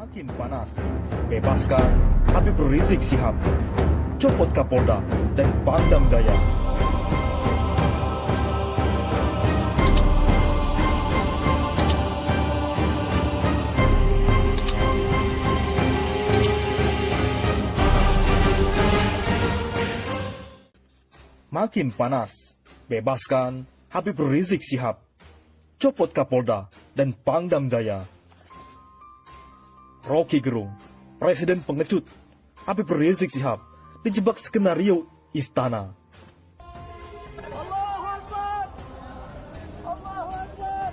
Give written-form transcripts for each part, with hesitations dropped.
Makin panas, bebaskan Habib Rizik Syihab, copot Kapolda dan Pangdam Jaya. Makin panas, bebaskan Habib Rizik Syihab, copot Kapolda dan Pangdam Jaya. Rocky Gerung, Presiden pengecut, Habib Rizik Syihab dijebak skenario istana. Allahu Akbar! Allahu Akbar!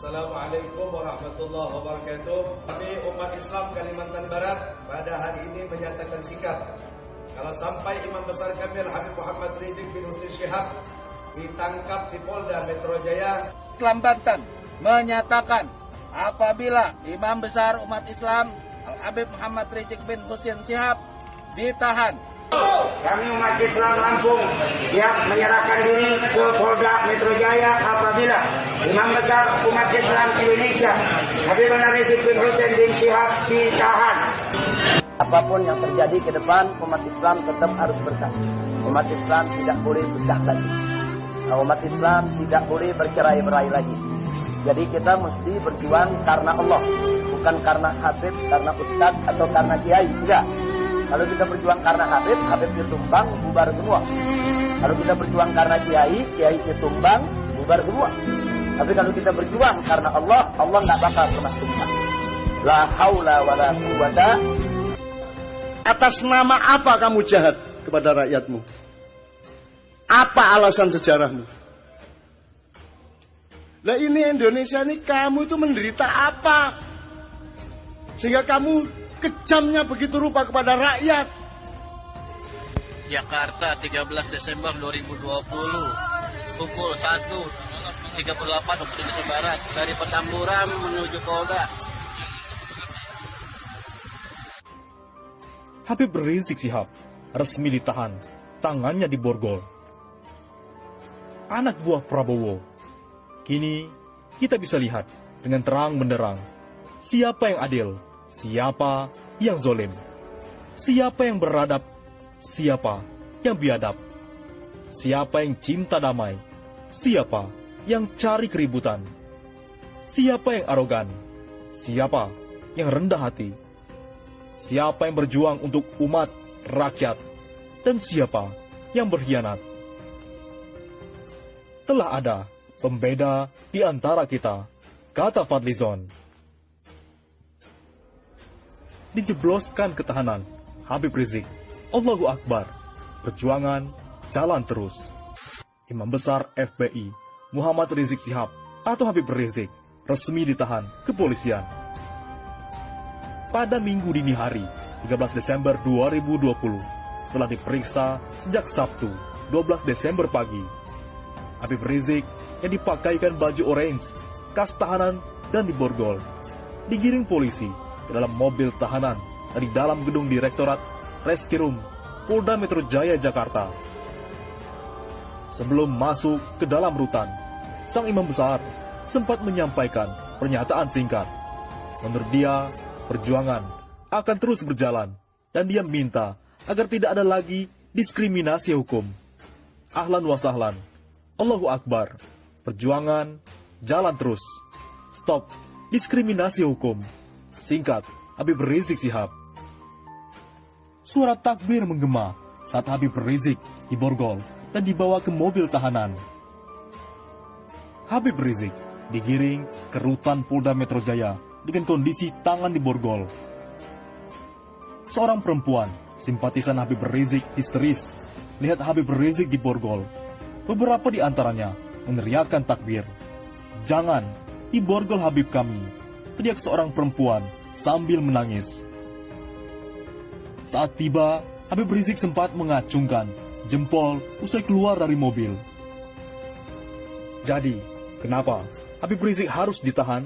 Assalamualaikum warahmatullahi wabarakatuh. Kami umat Islam Kalimantan Barat pada hari ini menyatakan sikap kalau sampai Imam Besar Kamil Habib Muhammad Rizik bin Hussein Syihab ditangkap di Polda Metro Jaya. Islam Banten menyatakan apabila Imam Besar umat Islam Habib Muhammad Rizik bin Hussein Syihab ditahan, kami umat Islam Lampung siap menyerahkan diri ke Polda Metro Jaya apabila Imam Besar umat Islam Indonesia Habib Muhammad Rizik bin Hussein bin Syihab ditahan. apapun yang terjadi ke depan, umat Islam tetap harus bersatu. Umat Islam tidak boleh pecah lagi. Umat Islam tidak boleh bercerai-berai lagi. Jadi kita mesti berjuang karena Allah, bukan karena Habib, karena Ustaz atau karena Kiai. Enggak. Kalau kita berjuang karena Habib, Habib ditumbang, bubar semua. Kalau kita berjuang karena Kiai, Kiai ditumbang, bubar semua. Tapi kalau kita berjuang karena Allah, Allah nggak bakal pernah tumbang. La haula wa la quwata. Atas nama apa kamu jahat kepada rakyatmu? Apa alasan sejarahmu? Lah ini Indonesia ini kamu itu menderita apa? Sehingga kamu kejamnya begitu rupa kepada rakyat. Jakarta 13 Desember 2020 pukul 1.38 waktu Indonesia Barat dari Petamburan menuju Polda. Habib Rizik Syihab resmi ditahan, tangannya diborgol. Anak buah Prabowo. Kini kita bisa lihat dengan terang benderang siapa yang adil, siapa yang zolim, siapa yang beradab, siapa yang biadab, siapa yang cinta damai, siapa yang cari keributan, siapa yang arogan, siapa yang rendah hati, siapa yang berjuang untuk umat, rakyat, dan siapa yang berkhianat. Telah ada pembeda di antara kita, kata Fadlizon. Dijebloskan ketahanan Habib Rizik, Allahu Akbar, perjuangan jalan terus. Imam Besar FPI Muhammad Rizik Syihab atau Habib Rizik resmi ditahan kepolisian. Pada Minggu dini hari, 13 Desember 2020, setelah diperiksa sejak Sabtu, 12 Desember pagi, Habib Rizik yang dipakaikan baju orange, kas tahanan, dan diborgol, digiring polisi ke dalam mobil tahanan dari dalam gedung Direktorat Reskrim Polda Metro Jaya, Jakarta. Sebelum masuk ke dalam rutan, sang imam besar sempat menyampaikan pernyataan singkat. Menurut dia, perjuangan akan terus berjalan dan dia minta agar tidak ada lagi diskriminasi hukum. Ahlan wa sahlan. Allahu Akbar. Perjuangan jalan terus. Stop diskriminasi hukum. Singkat Habib Rizik Syihab. Suara takbir menggema saat Habib Rizik diborgol dan dibawa ke mobil tahanan. Habib Rizik digiring ke rutan Polda Metro Jaya dengan kondisi tangan diborgol. Seorang perempuan simpatisan Habib Rizik histeris lihat Habib Rizik diborgol. Beberapa di antaranya meneriakkan takbir. "Jangan diborgol Habib kami," teriak seorang perempuan sambil menangis. Saat tiba, Habib Rizik sempat mengacungkan jempol usai keluar dari mobil. Jadi, kenapa Habib Rizik harus ditahan?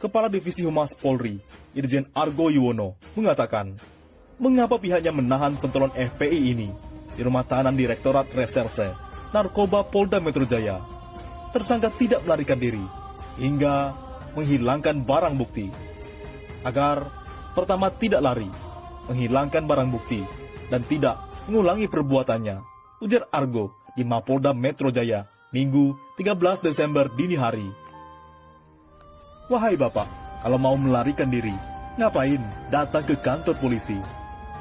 Kepala Divisi Humas Polri, Irjen Argo Yuwono, mengatakan, mengapa pihaknya menahan pentolan FPI ini di rumah tahanan Direktorat Reserse Narkoba Polda Metro Jaya. Tersangka tidak melarikan diri hingga menghilangkan barang bukti. Agar pertama tidak lari, menghilangkan barang bukti, dan tidak mengulangi perbuatannya, ujar Argo di Mapolda Metro Jaya, Minggu 13 Desember dini hari. Wahai Bapak, kalau mau melarikan diri, ngapain datang ke kantor polisi?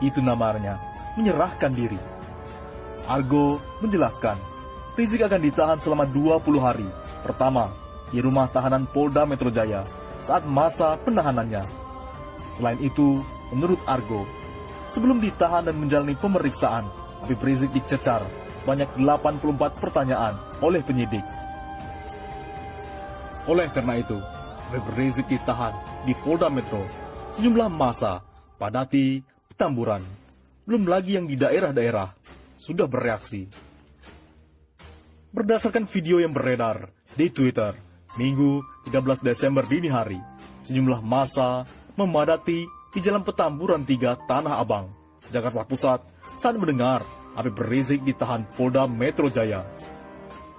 Itu namanya menyerahkan diri. Argo menjelaskan, Rizik akan ditahan selama 20 hari. Pertama, di rumah tahanan Polda Metro Jaya saat masa penahanannya. Selain itu, menurut Argo, sebelum ditahan dan menjalani pemeriksaan, Habib Rizik dicecar sebanyak 84 pertanyaan oleh penyidik. Oleh karena itu, Habib Rizik ditahan di Polda Metro. Sejumlah massa padati Petamburan, belum lagi yang di daerah-daerah, sudah bereaksi. Berdasarkan video yang beredar di Twitter, Minggu 13 Desember dini hari, sejumlah massa memadati di Jalan Petamburan 3 Tanah Abang, Jakarta Pusat saat mendengar Habib Rizik ditahan Polda Metro Jaya.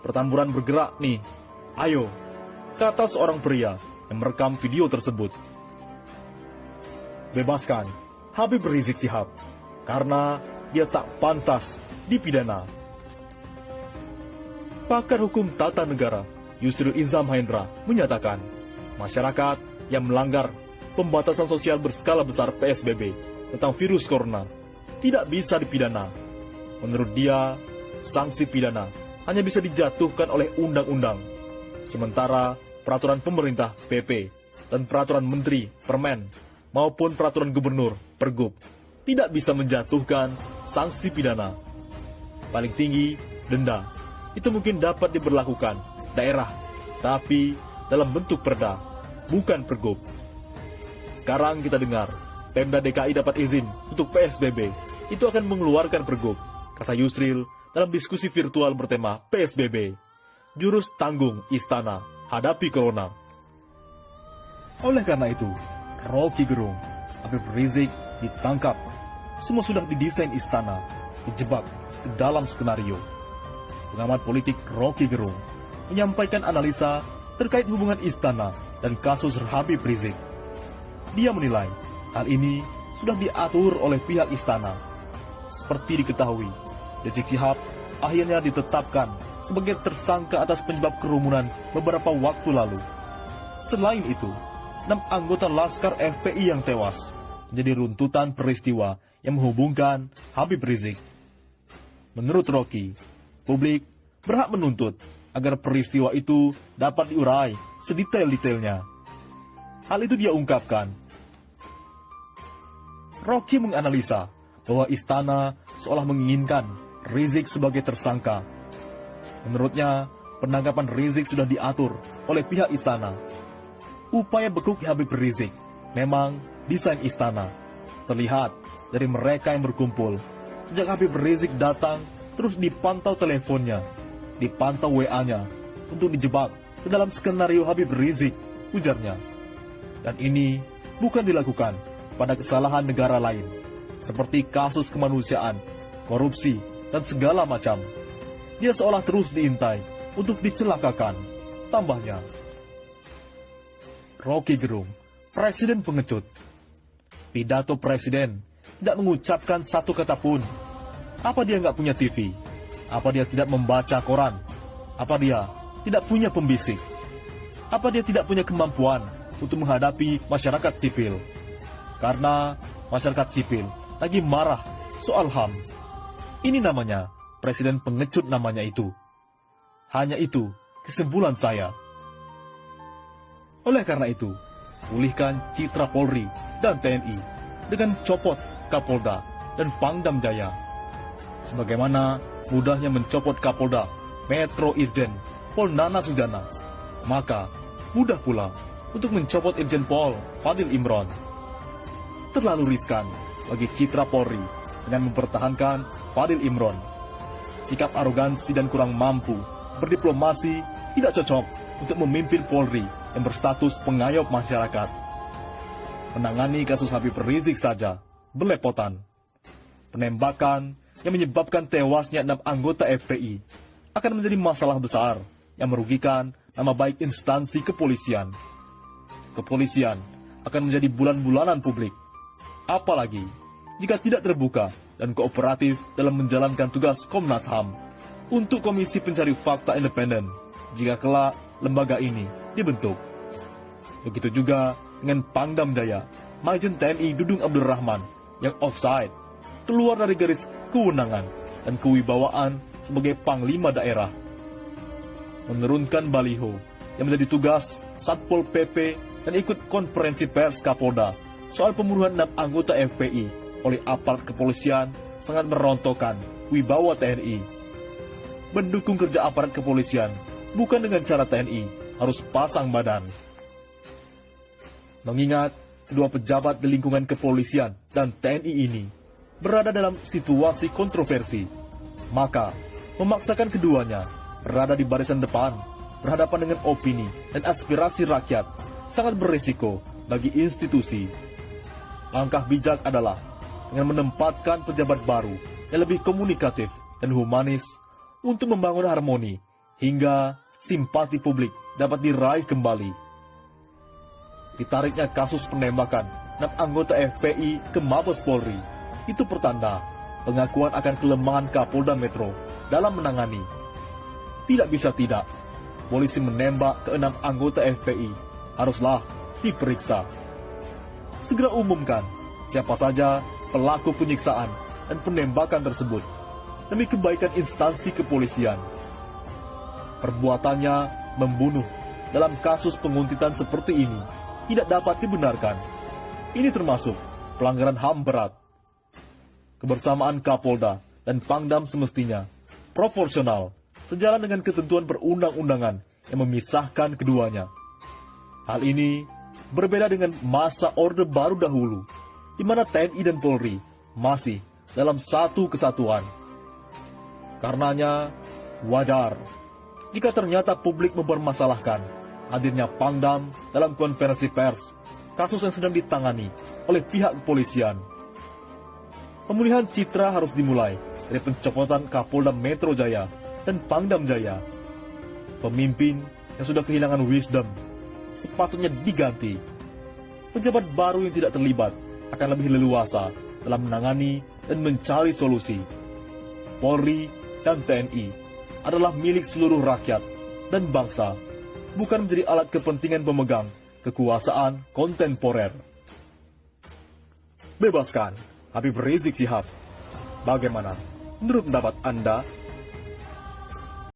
Petamburan bergerak nih, ayo, kata seorang pria yang merekam video tersebut. Bebaskan Habib Rizik Syihab, karena dia tak pantas dipidana. Pakar hukum tata negara Yusril Izzah Mahendra menyatakan, masyarakat yang melanggar pembatasan sosial berskala besar PSBB tentang virus corona tidak bisa dipidana. Menurut dia, sanksi pidana hanya bisa dijatuhkan oleh undang-undang. Sementara peraturan pemerintah PP dan peraturan menteri Permen maupun peraturan gubernur Pergub tidak bisa menjatuhkan sanksi pidana. Paling tinggi, denda. Itu mungkin dapat diberlakukan daerah, tapi dalam bentuk perda, bukan Pergub. Sekarang kita dengar, Pemda DKI dapat izin untuk PSBB, itu akan mengeluarkan Pergub, kata Yusril dalam diskusi virtual bertema PSBB. Jurus tanggung Istana hadapi Corona. Oleh karena itu, Rocky Gerung, Habib Rizik ditangkap. Semua sudah didesain Istana, dijebak ke dalam skenario. Pengamat politik Rocky Gerung menyampaikan analisa terkait hubungan Istana dan kasus Habib Rizik. Dia menilai hal ini sudah diatur oleh pihak Istana. Seperti diketahui, Rizik Syihab akhirnya ditetapkan sebagai tersangka atas penyebab kerumunan beberapa waktu lalu. Selain itu, 6 anggota Laskar FPI yang tewas menjadi runtutan peristiwa yang menghubungkan Habib Rizik. Menurut Rocky, publik berhak menuntut agar peristiwa itu dapat diurai sedetail-detailnya. Hal itu dia ungkapkan. Rocky menganalisa bahwa Istana seolah menginginkan Rizik sebagai tersangka. Menurutnya, penangkapan Rizik sudah diatur oleh pihak Istana. Upaya bekuk Habib Rizik memang desain Istana. Terlihat dari mereka yang berkumpul. Sejak Habib Rizik datang, terus dipantau teleponnya, dipantau WA-nya, untuk dijebak ke dalam skenario Habib Rizik, ujarnya. Dan ini bukan dilakukan pada kesalahan negara lain, seperti kasus kemanusiaan, korupsi, dan segala macam. Dia seolah terus diintai untuk dicelakakan, tambahnya. Rocky Gerung, Presiden pengecut. Pidato Presiden tidak mengucapkan satu kata pun. Apa dia nggak punya TV? Apa dia tidak membaca koran? Apa dia tidak punya pembisik? Apa dia tidak punya kemampuan untuk menghadapi masyarakat sipil? Karena masyarakat sipil lagi marah soal HAM. Ini namanya Presiden pengecut namanya itu. Hanya itu kesimpulan saya. Oleh karena itu, pulihkan citra Polri dan TNI dengan copot Kapolda dan Pangdam Jaya. Sebagaimana mudahnya mencopot Kapolda Metro Irjen Pol Nana Sujana, maka mudah pula untuk mencopot Irjen Pol Fadil Imron. Terlalu riskan bagi citra Polri dengan mempertahankan Fadil Imron. Sikap arogansi dan kurang mampu berdiplomasi tidak cocok untuk memimpin Polri yang berstatus pengayom masyarakat. Menangani kasus Habib Rizik saja belepotan. Penembakan yang menyebabkan tewasnya 6 anggota FPI akan menjadi masalah besar yang merugikan nama baik instansi kepolisian. Kepolisian akan menjadi bulan-bulanan publik. Apalagi jika tidak terbuka dan kooperatif dalam menjalankan tugas Komnas HAM untuk Komisi Pencari Fakta Independen jika kelak lembaga ini dibentuk. Begitu juga dengan Pangdam Jaya, Majen TNI Dudung Abdul Rahman yang offside, keluar dari garis kewenangan dan kewibawaan sebagai Panglima Daerah. Menurunkan baliho yang menjadi tugas Satpol PP dan ikut konferensi pers Kapolda soal pembunuhan 6 anggota FPI oleh aparat kepolisian sangat merontokkan wibawa TNI. Mendukung kerja aparat kepolisian bukan dengan cara TNI harus pasang badan. Mengingat kedua pejabat di lingkungan kepolisian dan TNI ini berada dalam situasi kontroversi, maka memaksakan keduanya berada di barisan depan, berhadapan dengan opini dan aspirasi rakyat, sangat berisiko bagi institusi. Langkah bijak adalah dengan menempatkan pejabat baru yang lebih komunikatif dan humanis untuk membangun harmoni hingga simpati publik dapat diraih kembali. Ditariknya kasus penembakan 6 anggota FPI ke Mabes Polri itu pertanda pengakuan akan kelemahan Kapolda Metro dalam menangani. Tidak bisa tidak, polisi menembak ke 6 anggota FPI haruslah diperiksa. Segera umumkan siapa saja pelaku penyiksaan dan penembakan tersebut demi kebaikan instansi kepolisian. Perbuatannya membunuh dalam kasus penguntitan seperti ini tidak dapat dibenarkan. Ini termasuk pelanggaran HAM berat. Kebersamaan Kapolda dan Pangdam semestinya proporsional, sejalan dengan ketentuan perundang-undangan yang memisahkan keduanya. Hal ini berbeda dengan masa Orde Baru dahulu, di mana TNI dan Polri masih dalam satu kesatuan. Karenanya, wajar jika ternyata publik mempermasalahkan hadirnya Pangdam dalam konferensi pers, kasus yang sedang ditangani oleh pihak kepolisian. Pemulihan citra harus dimulai dari pencopotan Kapolda Metro Jaya dan Pangdam Jaya. Pemimpin yang sudah kehilangan wisdom sepatutnya diganti. Pejabat baru yang tidak terlibat akan lebih leluasa dalam menangani dan mencari solusi. Polri dan TNI adalah milik seluruh rakyat dan bangsa, bukan menjadi alat kepentingan pemegang kekuasaan kontemporer. Bebaskan Habib Rizik Syihab. Bagaimana menurut pendapat Anda?